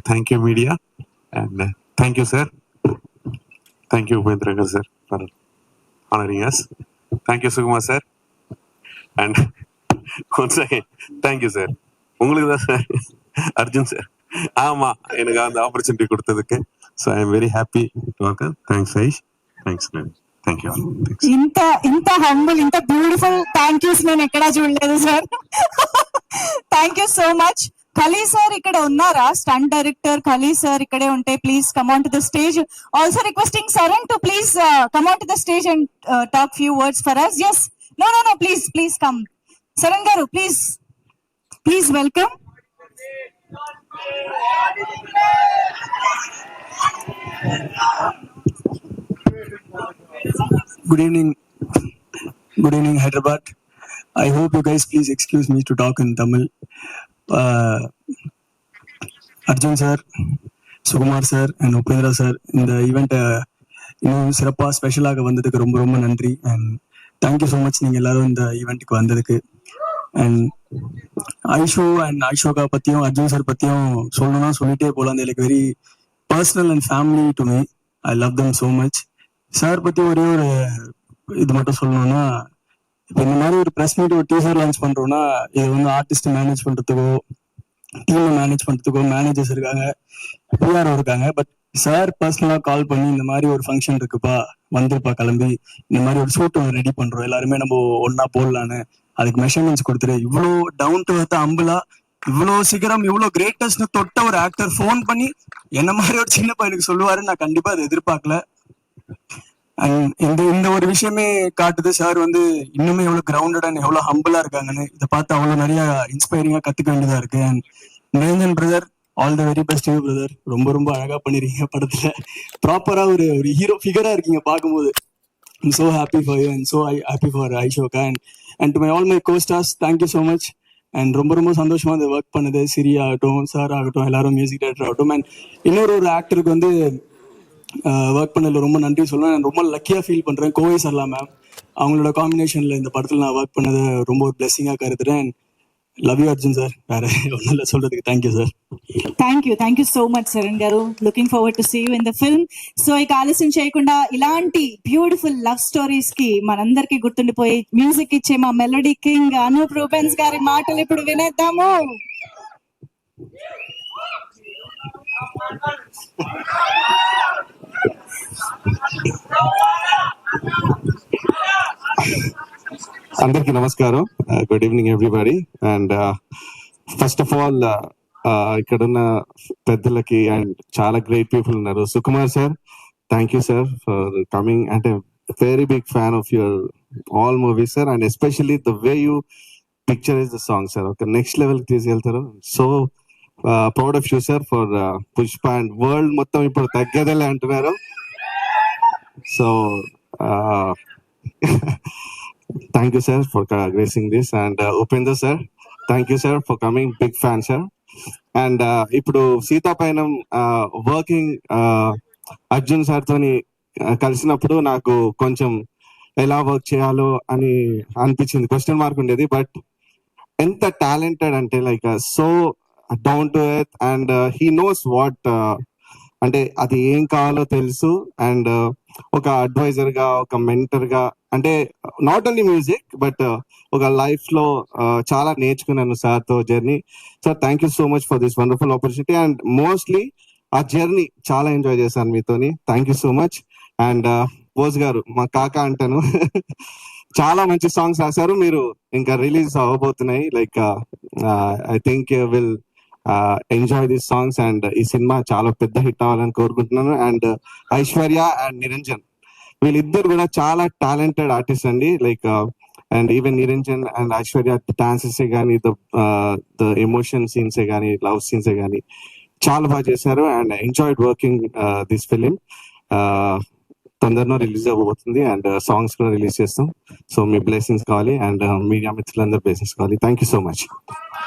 Thank you, media, and thank you, sir. Thank you, Upendra sir, for honoring us. Thank you, Sukumar sir, and once again, thank you, sir. உங்களுக்கு தான் sir, Arjun sir. ஆமா, எனக்கு அந்த opportunity கொடுத்ததுக்கு. So I am very happy to work. Thanks Aish, thanks thank you. ఇంత humble, ఇంత beautiful thank use నేను ఎక్కడా చూడలేదు sir. Thank you so much. Khali sir ఇక్కడ ఉన్నారా? స్టంట్ డైరెక్టర్ ఖలీ సార్ ఇక్కడే ఉంటే please come on to the stage. Also requesting Saran to please come on to the stage and talk few words for us. Yes, no, please come. Saran గారు, please welcome. Good evening, Hyderabad. I hope you guys please excuse me to talk in Tamil. Arjun sir, Sukumar sir and Upendra sir, in the event இன்னும் சிறப்பா ஸ்பெஷலாக வந்ததுக்கு ரொம்ப ரொம்ப நன்றி. And thank you so much நீங்கள் எல்லாரும் இந்த ஈவெண்ட்டுக்கு வந்ததுக்கு. அண்ட் ஐஷோகா பற்றியும் அர்ஜுன் சார் பற்றியும் சொல்லணும்னா சொல்லிட்டே போகலாம். அந்த like very personal and family to me. I love them so much. Sir பற்றி ஒரே ஒரு இது மட்டும் சொல்லணும்னா, இப்போ இந்த மாதிரி ஒரு ப்ரெஸ் மீட் ஒரு டீசர் லான்ச் பண்ணுறோம்னா இது வந்து ஆர்டிஸ்ட் மேனேஜ் பண்ணுறதுக்கோ டீமை மேனேஜ் பண்ணுறதுக்கோ மேனேஜர்ஸ் இருக்காங்க, பிஆர்ஓ இருக்காங்க. பட் சார் பர்சனலாக கால் பண்ணி இந்த மாதிரி ஒரு ஃபங்க்ஷன் இருக்குப்பா, வந்துருப்பா கிளம்பி, இந்த மாதிரி ஒரு ஷூட் ஒன்று ரெடி பண்ணுறோம், எல்லாருமே நம்ம ஒன்னா போடலான்னு அதுக்கு மெஷர்மெண்ட்ஸ் கொடுத்துரு. இவ்வளோ டவுன் டு எர்த் அம்புலா, இவ்வளோ சீக்கிரம் இவ்வளோ கிரேட்டஸ்ட்னு தொட்ட ஒரு ஆக்டர் ஃபோன் பண்ணி என்ன மாதிரி ஒரு சின்ன பையனுக்கு சொல்லுவாருன்னு நான் கண்டிப்பாக அதை எதிர்பார்க்கல. அண்ட் இந்த ஒரு விஷயமே காட்டுது சார் வந்து இன்னுமே எவ்வளவு கிரவுண்டட் அண்ட் எவ்வளவு ஹம்பிளா இருக்காங்கன்னு. இதை பார்த்து அவ்வளவு நிறைய இன்ஸ்பைரிங்கா கத்துக்க வேண்டியதா இருக்கு. And Niranjan brother, all the very best brother. ரொம்ப ரொம்ப அழகா பண்ணிருக்கீங்க. படத்துல ப்ராப்பரா ஒரு ஹீரோ ஃபிகரா இருக்கீங்க பார்க்கும்போது. I'm so happy for you and so happy for Aishoka. And to my all my costars, thank you so much. And ரொம்ப ரொம்ப சந்தோஷமா இந்த ஒர்க் பண்ணது. சிரி ஆகட்டும், சார் ஆகட்டும், எல்லாரும் மியூசிக் டைரக்டர் ஆகட்டும். அண்ட் இன்னொரு ஆக்டருக்கு வந்து ஒர்க் பண்ணல ரொம்ப நன்றி சொல்லுவேன். நான் ரொம்ப லக்கியா ஃபீல் பண்றேன். கோவை சர்லா மேம், அவங்களோட காம்பினேஷன்ல இந்த படத்துல நான் ஒர்க் பண்ணது ரொம்ப ஒரு பிளெஸிங்கா கருதுறேன். Love you Arjun sir. வேற ஒன்றும் இல்லை சொல்றதுக்கு. Thank you sir. Thank you so much Saran garu. Looking forward to see you in the film. So ఇక ఆలస్యం చేయకుండా ఇలాంటి బ్యూటిఫుల్ లవ్ స్టోరీస్ కి మనందరికి గుర్తుండిపోయి మ్యూజిక్ ఇచ్చే మా మెలోడీ కింగ్ అనూప్ రూబెన్స్ గారి మాటలు ఇప్పుడు వినేద్దాము. అందరికి నమస్కారం. Good evening everybody. And first of all ఇక్కడున్న పెద్దలకి అండ్ చాలా గ్రేట్ పీపుల్ ఉన్నారు. Sukumar sir, thank you sir for coming. అంటే very big fan of your all movies sir. And especially the way you picture is the song sir, ఒక next level కి తీసుకెళ్తారు. So proud of you sir for Pushpa. And world మొత్తం ఇప్పుడు తగ్గేదేలే అంటున్నారు. So thank you sir for gracing this. And Upendra sir, thank you sir for coming. Big fan sir. And ఇప్పుడు సీతాపైనం working Arjun sir తోని కలిసినప్పుడు నాకు కొంచెం ఎలా వర్క్ చేయాలో అని అనిపించింది. క్వశ్చన్ మార్క్ ఉండేది. బట్ ఎంత టాలెంటెడ్ అంటే like so down to earth. And he knows what, అంటే అది ఏం కావాలో తెలుసు. అండ్ ఒక అడ్వైజర్ గా, ఒక మెంటర్ గా, అంటే నాట్ ఓన్లీ మ్యూజిక్ బట్ ఒక లైఫ్ లో చాలా నేర్చుకున్నాను సార్ తో journey. Sir thank you so much for this wonderful opportunity. And mostly ఆ జర్నీ చాలా ఎంజాయ్ చేశాను మీతోని. Thank you so much. And Bose garu, మా కాకా అంటాను, చాలా మంచి సాంగ్స్ రాశారు. మీరు ఇంకా రిలీజ్ అవ్వబోతున్నాయి. Like I think will enjoy this songs. And ఈ సినిమా చాలా పెద్ద హిట్ అవ్వాలని కోరుకుంటున్నాను. అండ్ ఐశ్వర్య అండ్ నిరంజన్, వీళ్ళిద్దరు కూడా చాలా టాలెంటెడ్ ఆర్టిస్ట్ అండి. Like and even Niranjan and Aishwarya dances కానీ, ద ఎమోషన్ సీన్స్ కానీ, లవ్ సీన్స్ కానీ చాలా బాగా చేశారు. And enjoyed working this film. తొందరలో రిలీజ్ అవ్వబోతుంది. అండ్ సాంగ్స్ కూడా రిలీజ్ చేస్తాం. సో మీ బ్లెస్సింగ్స్ కావాలి. అండ్ మీడియా మిత్రులందరూ బ్లెస్సింగ్స్ కావాలి. Thank you so much.